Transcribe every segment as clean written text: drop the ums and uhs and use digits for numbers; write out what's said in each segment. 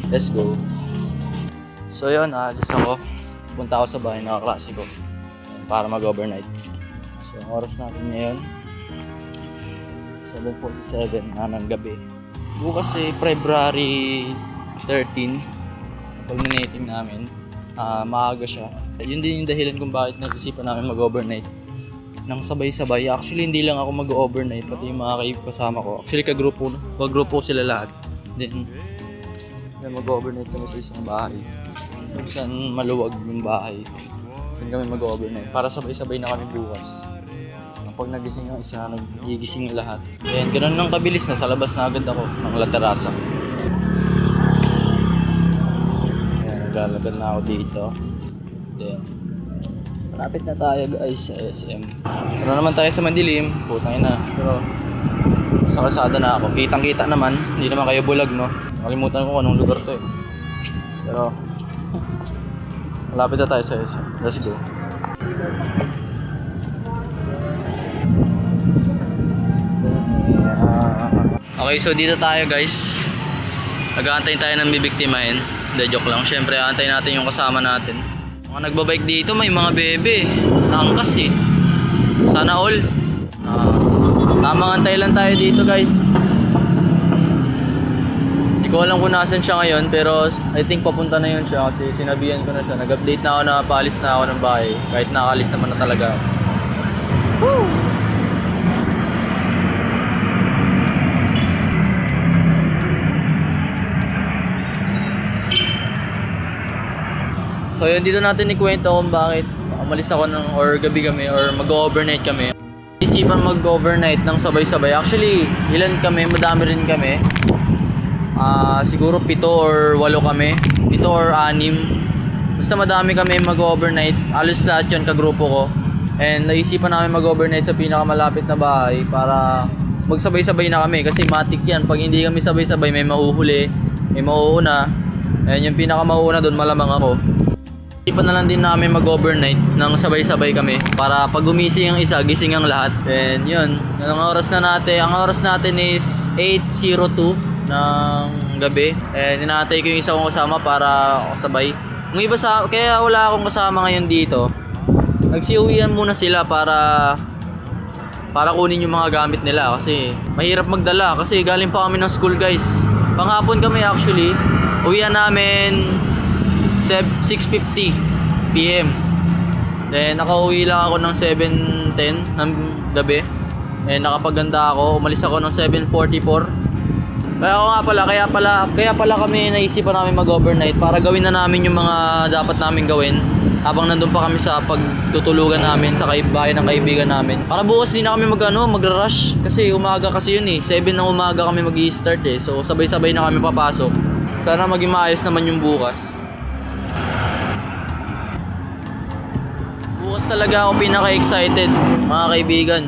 Let's go. So yun, alis ako. Punta ako sa bahay ng kaklase ko para mag-overnight. So ang oras natin ngayon 7:47 na ng gabi. Bukas February 13, culminating namin. Maaga siya. Yun din yung dahilan kung bakit nag-isipan namin mag-overnight nang sabay-sabay. Actually, hindi lang ako mag-overnight, pati yung mga kasama ko. Actually, kagrupo sila lahat. Then mag-overnight kami sa isang bahay. Kung saan maluwag yung bahay. Then kami mag-overnight para sabay-sabay na kami bukas. Pag nagising yung isa, nagigising yung lahat. Then ganun nang kabilis na, sa labas na agad ako ng laterasa. Ayan, naglalagad na ako dito. Then malapit na tayo guys sa SM. Pero naman tayo sa Mandilim, putang ina. Pero sa kalsada na ako, kitang-kita naman. Hindi naman kayo bulag, no? Nakalimutan ko kung anong lugar to eh. Pero malapit na tayo sa SM. Let's go. Okay, so dito tayo guys. Nag-aantayin tayo ng bibiktimahin. Hindi, joke lang. Siyempre, aantayin natin yung kasama natin. Mga nagbabike dito, may mga bebe. Naangkas eh. Sana all. Tamang antay lang tayo dito guys. Hindi ko alam kung nasan siya ngayon, pero I think papunta na yun siya kasi sinabihan ko na siya. Nag-update na ako na paalis na ako ng bahay. Kahit nakaalis naman na talaga ako. Woo! So yun, dito natin ikwento kung bakit umalis ako or gabi kami or mag-overnight kami. Isipan mag-overnight ng sabay-sabay. Actually, ilan kami, madami rin kami. Siguro 7 or 8 kami. 7 or 6. Basta madami kami mag-overnight. Alos lahat yun kagrupo ko. And naisipan namin mag-overnight sa pinakamalapit na bahay para magsabay-sabay na kami. Kasi matik yan. Pag hindi kami sabay-sabay, may mauhuli, may mauuna. And yung pinakamauuna doon, malamang ako. Isipan na lang din namin mag-overnight nang sabay-sabay kami para pag gumising ang isa, gising ang lahat. And yun, ang oras natin is 8:02 ng gabi. And inaantay ko yung isa kong kasama para sabay. Yung iba kaya wala akong kasama ngayon dito. Nagsiuwian muna sila para kunin yung mga gamit nila kasi mahirap magdala kasi galing pa kami ng school guys. Panghapon kami actually. Uwian namin 6:50 PM. Then nakauwi lang ako ng 7:10 ng gabi. Nakapaganda ako. Umalis ako ng 7:44. Kaya pala kami naisipan namin mag-overnight para gawin na namin yung mga dapat namin gawin habang nandun pa kami sa pagtutulugan namin sa bahay ng kaibigan namin. Para bukas din na kami magra-rush kasi umaga kasi yun eh. 7 ng umaga kami mag-i-start eh. So sabay-sabay na kami papasok. Sana maging maayos naman yung bukas. Bukas talaga ako pinaka-excited, mga kaibigan.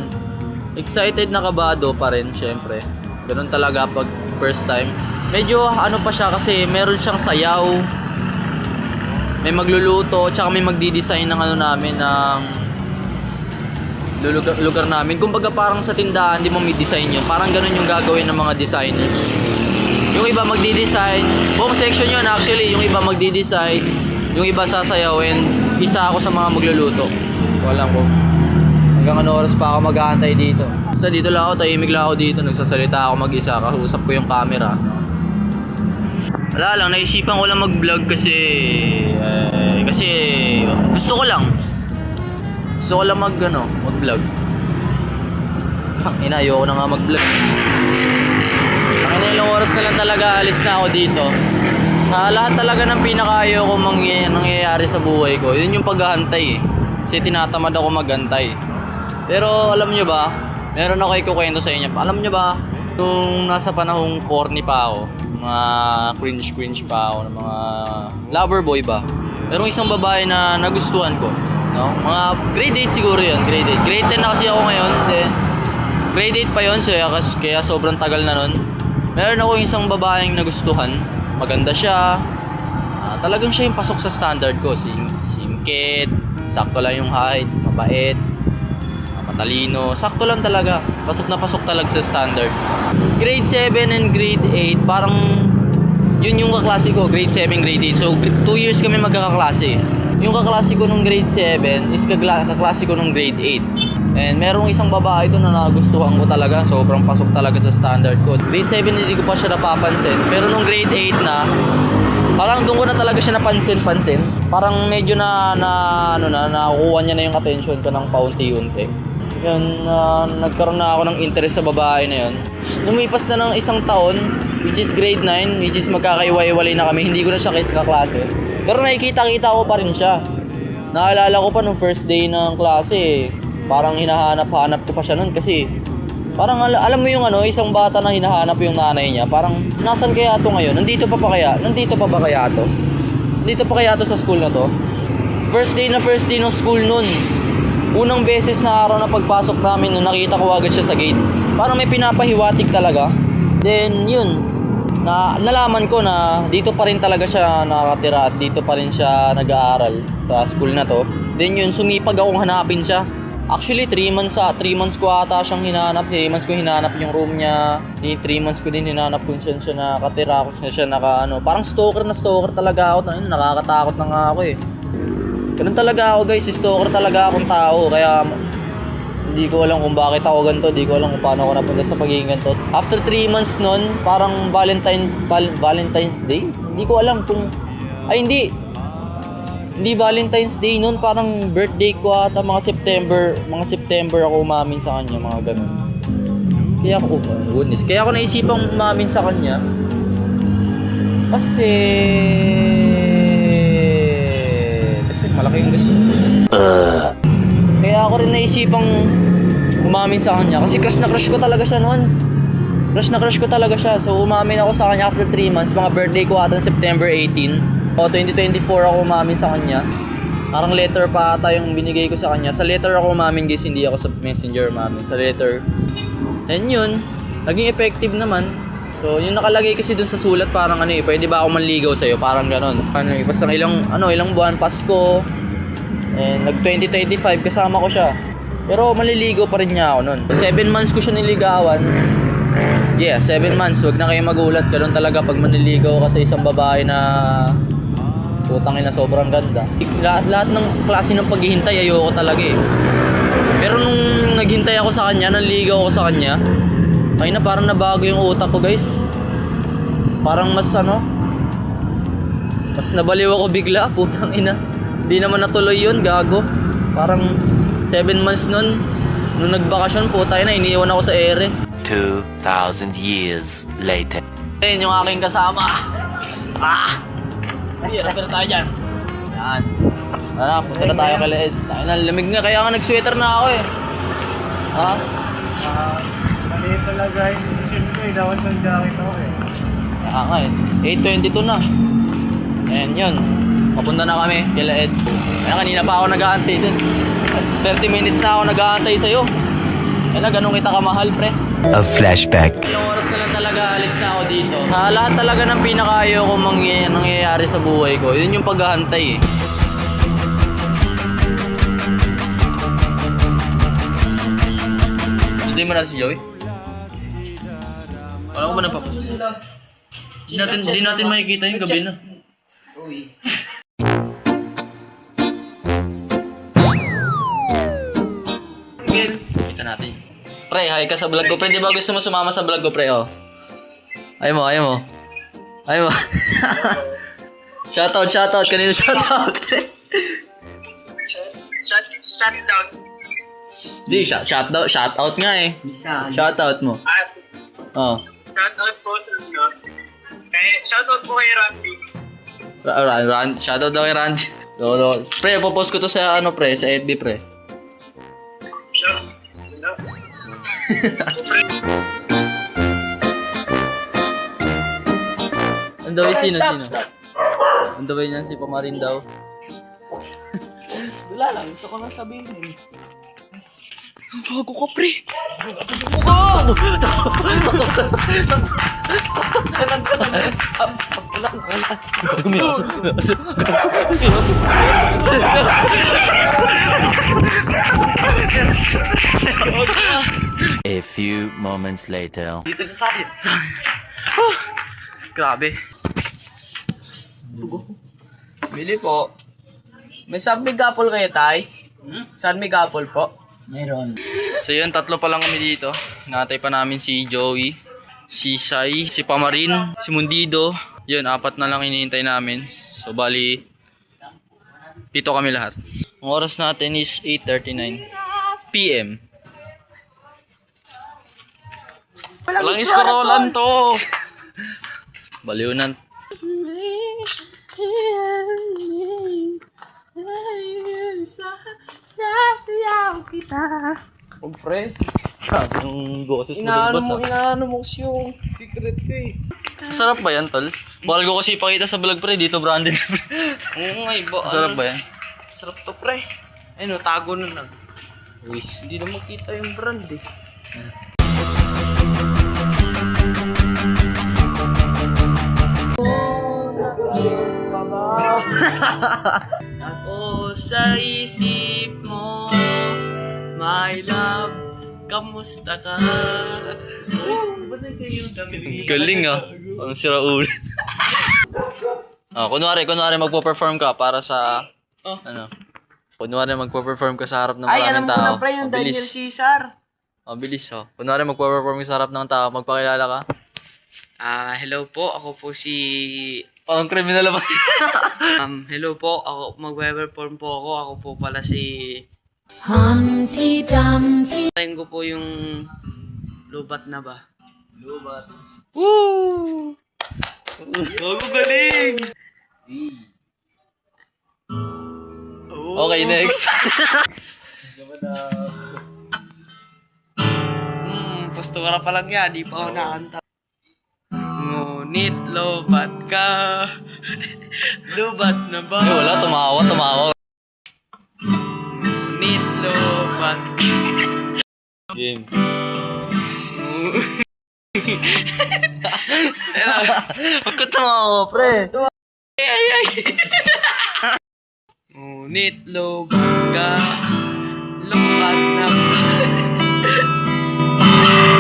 Excited na kabado pa rin, syempre. Ganun talaga pag first time. Medyo ano pa siya kasi meron siyang sayaw. May magluluto, tsaka may magdi-design ng namin, ng lugar namin. Kumbaga parang sa tindahan, di mo may design yun. Parang ganun yung gagawin ng mga designers. Yung iba magdi-design, buong section yun actually. Yung iba magdi-design, yung iba sasayawin, isa ako sa mga magluluto. Walang ko hanggang ano oras pa ako mag-aantay dito. Basta dito lang ako, tahimik lang ako dito. Nagsasalita ako mag-isa, kausap ko yung camera. Wala lang, naisipan ko lang mag-vlog kasi gusto ko lang mag-vlog. Ayoko na nga mag-vlog. Ilang oras na lang talaga alis na ako dito. Sa lahat talaga ng pinakaayaw ko nangyayari sa buhay ko, yun yung paghahantay eh. Kasi tinatamad ako maghantay. Pero alam nyo ba, meron ako ikukwento sa inyo. Alam nyo ba, nung nasa panahong corny pa ako, mga cringe pa ako, ng mga lover boy ba, merong isang babae na nagustuhan ko, no? Mga grade 8 siguro yun, grade 8. Grade 10 na kasi ako ngayon, then grade 8 pa yun, so kaya sobrang tagal na nun. Meron ako isang babaeng nagustuhan. Maganda siya. Talagang siya yung pasok sa standard ko. Simkit, sakto lang yung height, mabait, matalino, sakto lang talaga. Pasok na pasok talaga sa standard. Grade 7 and grade 8, parang yun yung kaklase ko, grade 7, grade 8. So 2 years kami magkakaklase. Yung kaklase ko nung grade 7 is kaklase ko nung grade 8. And merong isang babae doon na nagustuhan ko talaga. Sobrang pasok talaga sa standard ko. Grade 7 hindi ko pa siya napapansin. Pero nung grade 8 na, parang doon ko na talaga siya napansin-pansin. Parang medyo nakukuha niya na yung attention ko ng paunti-unti. Yun, nagkaroon na ako ng interest sa babae na yun. Lumipas na ng isang taon, which is grade 9, which is magkakaiwalay na kami. Hindi ko na siya kaklase. Pero nakikita-kita ko pa rin siya. Naalala ko pa nung first day ng klase, parang hinahanap-hanap ko pa siya nun kasi parang alam mo yung isang bata na hinahanap yung nanay niya. Parang nasan kaya to ngayon? Nandito pa ba kaya to? Nandito pa kaya to sa school na to? First day ng school nun. Unang beses na araw na pagpasok namin nung nakita ko agad siya sa gate. Parang may pinapahiwatig talaga. Then yun, nalaman ko na dito pa rin talaga siya nakatira at dito pa rin siya nag-aaral sa school na to. Then yun, sumipag akong hanapin siya. Actually, 3 months ko ata siyang hinanap. 3 months ko hinanap yung room niya. 3 months ko din hinanap kung saan siya nakatira, kung saan siya parang stalker talaga ako. Nakakatakot na nga ako eh. Ganun talaga ako guys, stalker talaga akong tao. Kaya hindi ko alam kung bakit ako ganito. Hindi ko alam kung paano ako napunta sa pagiging ganito. After 3 months nun, parang Valentine's Day. Hindi ko alam kung... Ay hindi Valentine's Day nun. Parang birthday ko ata mga September ako umamin sa kanya. Mga ganun. Kaya ako naisipang umamin sa kanya. Kasi malaki yung gusto. Kaya ako rin naisipang umamin sa kanya. Kasi crush na crush ko talaga siya noon. So umamin ako sa kanya after 3 months. Mga birthday ko ata September 18. O 2024 ako umamin sa kanya. Parang letter pa ata yung binigay ko sa kanya. Sa letter ako umamin guys. Hindi ako sa messenger umamin. Sa letter. And yun. Naging effective naman. So, yung nakalagay kasi dun sa sulat parang pwede ba ako manligaw sa'yo? Parang ganon. Basta ilang buwan, Pasko. And nag-2025 kasama ko siya. Pero maliligaw pa rin niya ako nun. 7 months ko siya niligawan. Yeah, 7 months. Huwag na kayo magulat. Ganun talaga pag manliligaw ka sa isang babae na putang ina sobrang ganda. Lahat ng klase ng paghihintay ayoko talaga eh. Pero nung naghintay ako sa kanya, nanligaw ako sa kanya, ay na parang nabago yung utak ko guys. Parang mas nabaliw ako bigla, putang ina. Hindi naman natuloy yun, gago. Parang 7 months nun, nung nagbakasyon, putang ina, iniwan ako sa ere. 2,000 years later. Ayun yung aking kasama. Pero tayo dyan. Yan. Punta na tayo kay Leed. Lamig nga, kaya nga nag-sweater na ako eh. Mali talaga yung decision ko eh. Dapat ng jacket ako eh. Kaya nga eh. 8:22 na. And yun. Papunta na kami kay Leed. Kaya kanina pa ako nag-aantay dun. 30 minutes na ako nag-aantay sa'yo. Kaya na, ganun kita kamahal, pre. A flashback. Ilang oras na lang talaga alis na ako dito. Lahat talaga ng pinakaayaw ko nangyayari sa buhay ko, yun yung paghahantay eh. Hindi mo na si Joey? Wala ko ba napapasok? Hindi natin makikita yung gabi na. Kita natin. Pre, hi ka sa vlog ko. Pre, di ba gusto mo sumama sa vlog ko, pre? Oh. Ayaw mo. Shoutout. Kanino shoutout? Shutdown. Di, shoutout nga eh. Shoutout mo. Oh. Shoutout po sa inyo. Shoutout po kay Randy. Shoutout daw kay Randy. No. Pre, popost ko to sa pre, sa FB, pre. Ang daw sino? Ang daw niyan si Pamarin daw. Wala lang, gusto ko lang sabihin. Bago ka, pre! A few moments later. Dito na tayo. Grabe. Bili po. May San Miguel kayo, tay? San Miguel po? So yun, tatlo pa lang kami dito. Natay pa namin si Joey, si Sai, si Pamarin, si Mundido. Yun, 4 na lang hinihintay namin. So bali, 7 kami lahat. Ang oras natin is 8:39 PM. Walang iskorolan to! Baliw na. Huwag pre. Yung boses mo lumabas ah. Inaano mo kasi yung secret ko eh. Masarap ba yan, tol? Bawal ko kasi ipakita sa vlog pre, dito branded. Oo nga iba. Masarap ba yan? Sarap to pre. Ayun o, tago na lang. Uy, hindi na makita yung brand eh. Ako sa isip mo, my love, kamusta ka? Galing ah. Ang sira ulo. Kunwari magpo-perform ka para sa ano? Kunwari magpo-perform ka sa harap ng Ay, maraming alam mo tao. na pre, yung Mabilis. Daniel Caesar. Mabilis oh. Kunwari magpo-perform ka sa harap ng tao, magpakilala ka. Hello po, ako po si... Parang kriminal ba? hello po, ako magpe-perform po ako. Ako po pala si... Humpty Dumpty. Tayin ko po yung lubat na ba? Lubat. Woo! Gago galing! Okay, next. Postura pa lang yan, di pa ako nakanta. Ngunit lubat ka. Lubat na ba? Wala, tumawa. Ngunit lubat ka. Game. Huwag ka tumawa, pre. Ngunit lubat ka. Lubat na ba?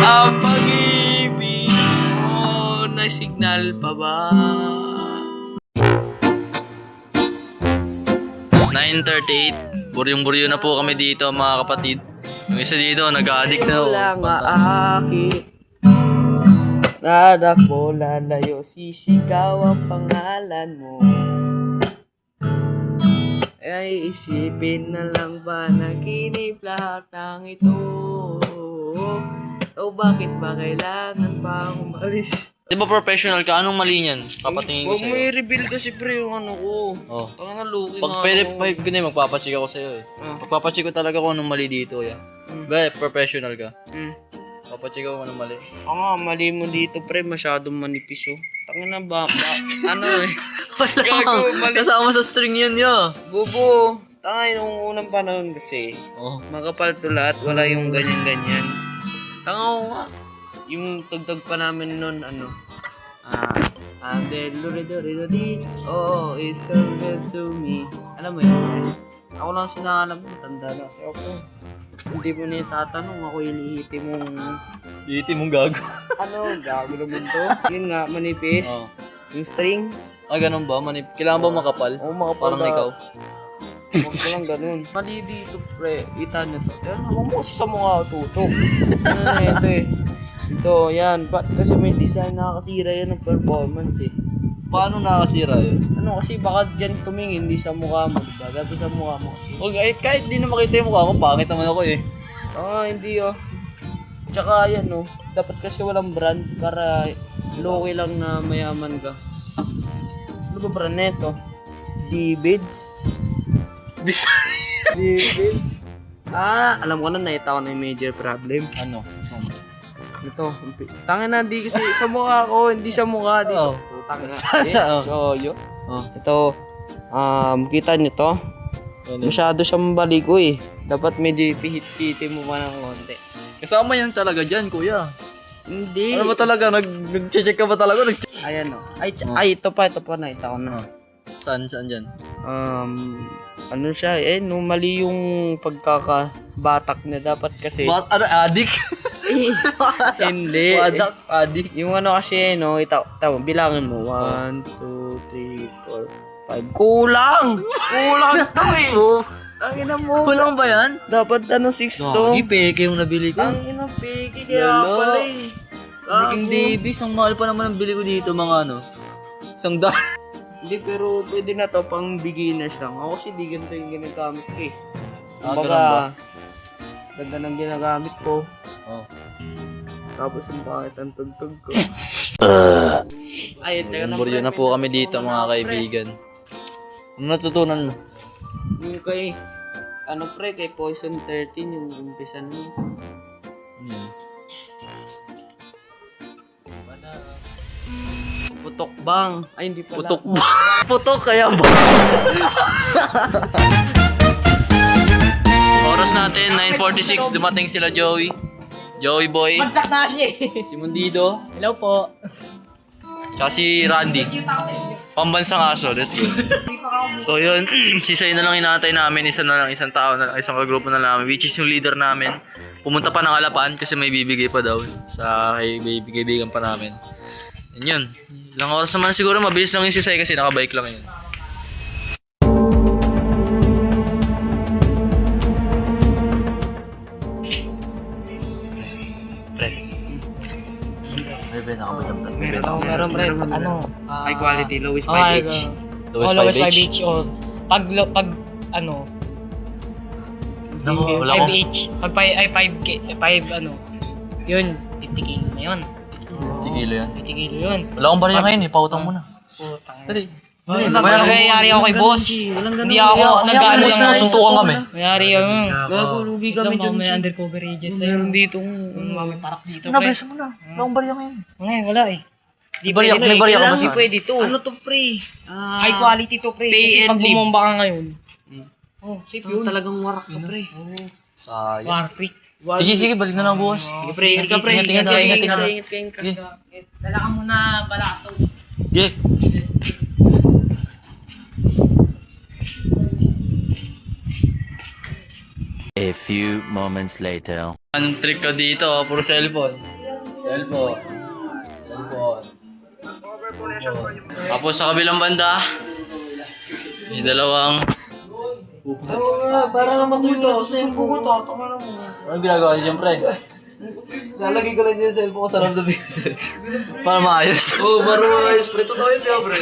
Ang pag-ibig mo na signal pa ba? 9:38. Buryong-buryo na po kami dito, mga kapatid. Yung isa dito, nag-addict na. Wala nga aakit. Nadako lalayo, sisigaw ang pangalan mo. Ay isipin na lang ba naginip lahat ng ito? O bakit ba kailangan pa umalis? Di ba professional ka? Anong mali niyan? Papatingin ko Huwag mo sa'yo. i-reveal kasi pre yung ano ko. Oh. Tanga na luki Pag nga pwede, ako. ganyan, magpapacheck ako sa'yo eh. Magpapacheck ko talaga kung anong mali dito. Yeah. Ba, professional ka. Papacheck ako kung anong mali. Oo nga, mali mo dito pre, masyadong manipis oh. Tanga na ba? Ano eh? Gago, mali. Kasama sa string yun, yo. Bubo, tanga yung unang panahon kasi. Oh. Makapal to lahat, wala yung ganyan-ganyan. Tanga ko nga. Yung tugtog pa namin nun, ano. Oh, it's so good to me. Alam mo yun? Ako lang sinahanap mo, tanda na kasi ako. Hindi mo na tatanong, ako inihiti mong... Iiti mong gago. Ano, gago naman to. Yun nga, manipis. Oh. Yung string. Ganun ba? Kailangan ba makapal? Oo, makapal Parang na. ikaw. Huwag ko lang ganun. Mali dito, pre. Kita nyo to. Yan, huwag mo kasi sa mukha tutok. Ito eh. Ito, yan. Ba't kasi may design nakakatira yan ng performance eh. Paano nakasira yun? Ano kasi baka dyan tumingin, hindi sa mukha mo. Diba? Gato sa mukha mo. Kahit di na makita yung mukha ko, pangit naman ako eh. Hindi oh. Tsaka yan oh. Dapat kasi walang brand para low-key lang na mayaman ka. Ano ba brand neto? D-Bids? D-Bids? Alam ko na nakita ko na yung major problem. Ano? Ito, tanga na, di kasi sa mukha ko, hindi sa mukha dito. Oo. Tanga na. Sa- So, yun. Oh. Ito, kita nyo to? Masyado siyang baligo eh. Dapat medyo ipihit-piti mo pa ng konti. Kasama yan talaga dyan, kuya. Hindi. Ano ba talaga? Nag-check ka ba talaga? Ayan o. Ay, ito pa, nakita ko na. Saan dyan? Ano siya, no, mali yung pagkakabatak niya. Dapat kasi, Addict? Hindi. Wadak, adik. Yung ano kasi, no, tama, bilangin mo. 1, 2, 3, 4, 5. Kulang! Kulang to eh! Tangina mo. Kulang ba yan? Dapat 6 to. Gagi, peke yung nabili ko. Tangina, peki kaya pala eh. King Davis, ang mahal pa naman ang bili ko dito, mga ano. $100. Hindi, pero pwede na to pang beginners lang. Ako kasi di ganito yung ginagamit ko eh. Ah, Kumbaga, ganun ba? ganda ng ginagamit ko. Oh. Tapos ang bakit ang tugtog ko. Ay, teka lang. Buryo na po kami dito, mga kaibigan. Ano natutunan mo? Yung kay, ano pre, kay Poison 13, yung umpisa nun. Hmm. Putok bang? Ay, hindi pala. Putok ba? Putok kaya ba? Oras natin, 9:46. Dumating sila Joey. Joey Boy. Bagsak na siya eh. Si Mundido. Hello po. Tsaka si Randy. Pambansang aso. Let's go. So yun, sisay na lang inaantay namin. Isang tao na lang, isang grupo na lang. Which is yung leader namin. Pumunta pa ng Alapan kasi may bibigay pa daw sa kaibigan pa namin. Yun yun. Ilang oras naman siguro, mabilis lang yung sisay kasi nakabike lang yun. Meron pre. Ano? High quality, lowest Oh, 5H. Lowest lowest 5H. 5H. Oh. Pag ano, Naku, wala ko. 5H. Pag 5K, 5 ano. Yun, 50 kilo na yun. Tigilo yan. 50 kilo yun. Wala akong barya ngayon eh. Pautang mo na. Putang. Dali. Mayari ako kay boss. Hindi ako nag-ano Boss na, lang. suntukan kami. Mayari ako. Gago, lugi kami dyan. May undercover agent na yun. Meron dito. May parak dito pre. Nabilisan mo na. Wala akong barya ngayon. Ngayon, wala eh. May barya ka ba Kailangan saan? pwede to. Ano to pre? High quality to pre. Kasi Pay pag and leave. bumomba ka ngayon, oh, safe Yun yun. talagang warak ka pre. Sayang. Warpick. Sige, sige. Balik na lang bukas. Sige pre, ingat ka pre. Ingat ka, ingat ka. Ingat ka. Dala ka muna balato. Yeah. A few moments later. Anong trick ko dito? Puro cellphone. Cellphone. Cellphone. Tapos sa kabilang banda, may dalawang... Para naman dito. Susubo ko to. Tama na mo. Anong ginagawa niyo dyan, pre? Lalagay ko lang yung cellphone ko sa ramdamin. Para maayos. Oo, para maayos pre. Totoo yun pre.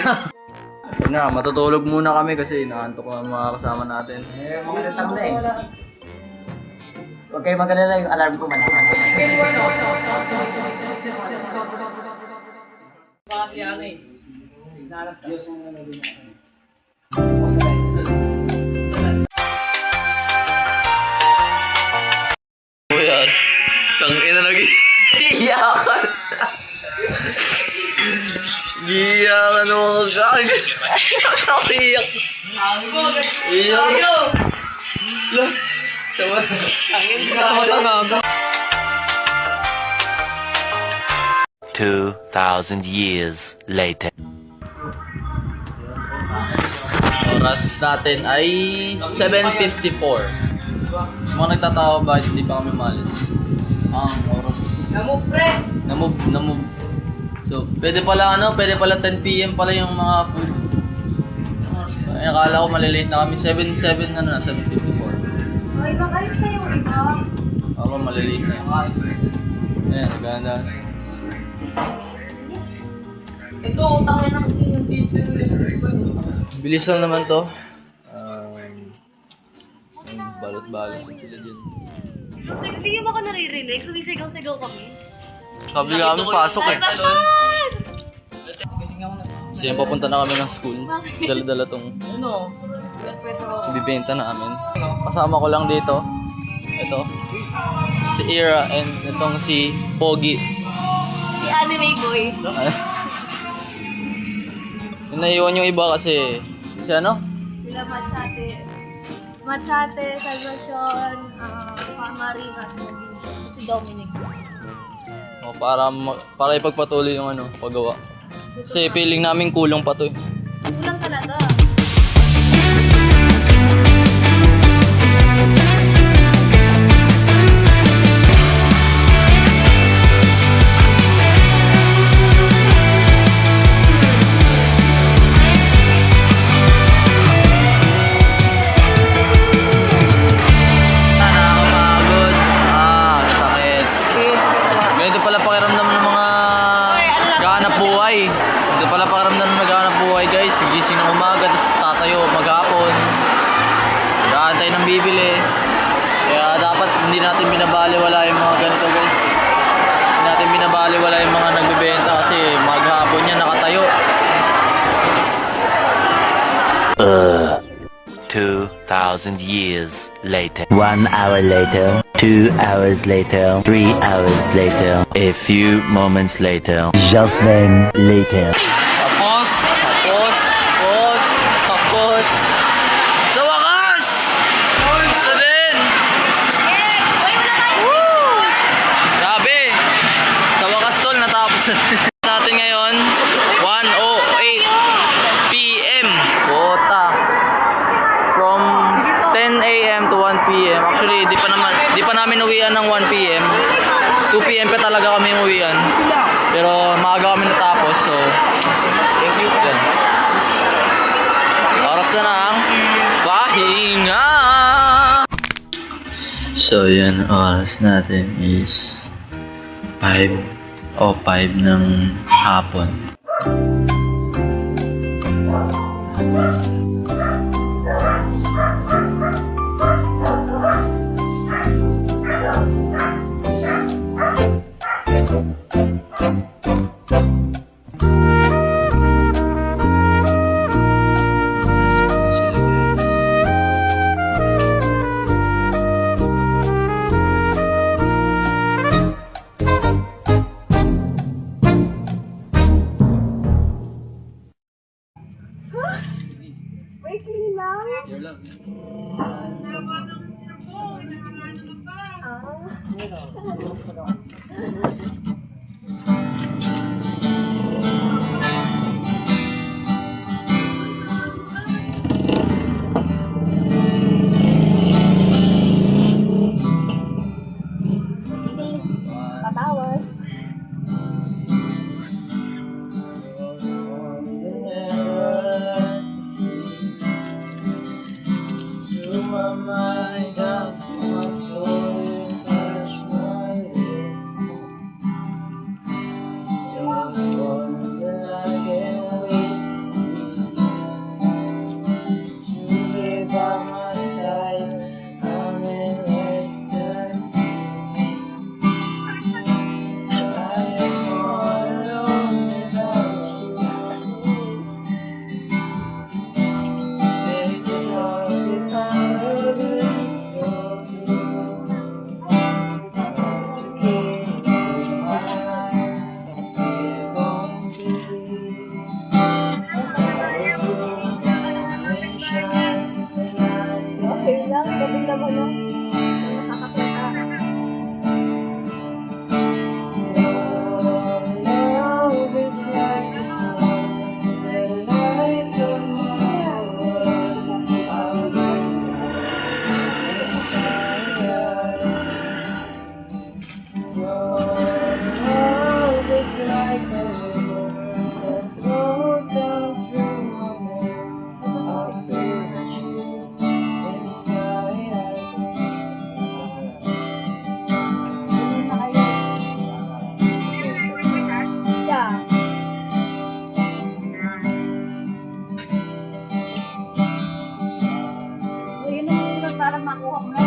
Na, matutulog muna kami kasi inaantok ko ang mga kasama natin. Magandang na eh. Huwag kayo mag-alala, yung alarm ko malakas. Kasi ano eh. Kuya, tangina lagi. Iyakan. Iyakan mo kag. Iyak. Iyak. Lah. Sama. Angin sama. 2,000 years later. Oras natin ay 7:54. Mga nagtatawa ba hindi pa kami malis? Ang oras. Namove. So, pwede pala 10 PM pala yung mga food. Ay, akala ko malilate na kami. 7:54. Ay, makalis na yung iba. Ako malilate na yun. Ayan, naganda. Ito, utangin na kasi yung dito. Bilis lang naman to. Balot-balot din sila dyan. Hindi yung baka naririnig, sumisigaw-sigaw kami. Sabi nga kami, pasok eh. Bashan! Kasi yan, papunta na kami ng school. Dala-dala tong Ano? ibibenta namin. Kasama ko lang dito. Ito. Si Ira and itong si Pogi. Si Anime Boy. Naiwan yung iba kasi ano? Sila Machate. Machate, Salvacion, Pamarinas, si Dominic. O, para ipagpatuloy yung paggawa. Kasi feeling namin kulong pa to eh. Ito lang talaga. bibili. Kaya dapat hindi natin binabaliwala yung mga ganito guys. Hindi natin binabaliwala yung mga nagbebenta kasi maghapon yan nakatayo. 2,000 years later. 1 hour later. 2 hours later. 3 hours later. A few moments later. Just then later. Tapos. Sa wakas! Gusto din! Woo! Grabe! Sa wakas tol, natapos natin ngayon. 1:08 PM. Bota. From 10 AM to 1 PM. Actually, di pa namin uwian ng 1 PM. 2 PM pa talaga kami uwian. Pero maaga kami natapos, so yan. Oras na ng pahinga. So yan, oras natin is 5 ng hapon. Patawad. To my mind, down to my soul, you touch my lips. You're the one that I can't wait to see. You be by my side, I'm in ecstasy. I am all alone without you. Take it all without a glimpse of you. You came to my life, it won't be. I was your dimension tonight. Okay lang, gabi naman no? Nakakakita. Love is like the sun that lights up my world. I'll be inside out. Love is like the river that flows down through my veins. I'll feel the chill inside out. Yeah. So, yun ang para makuha mo na.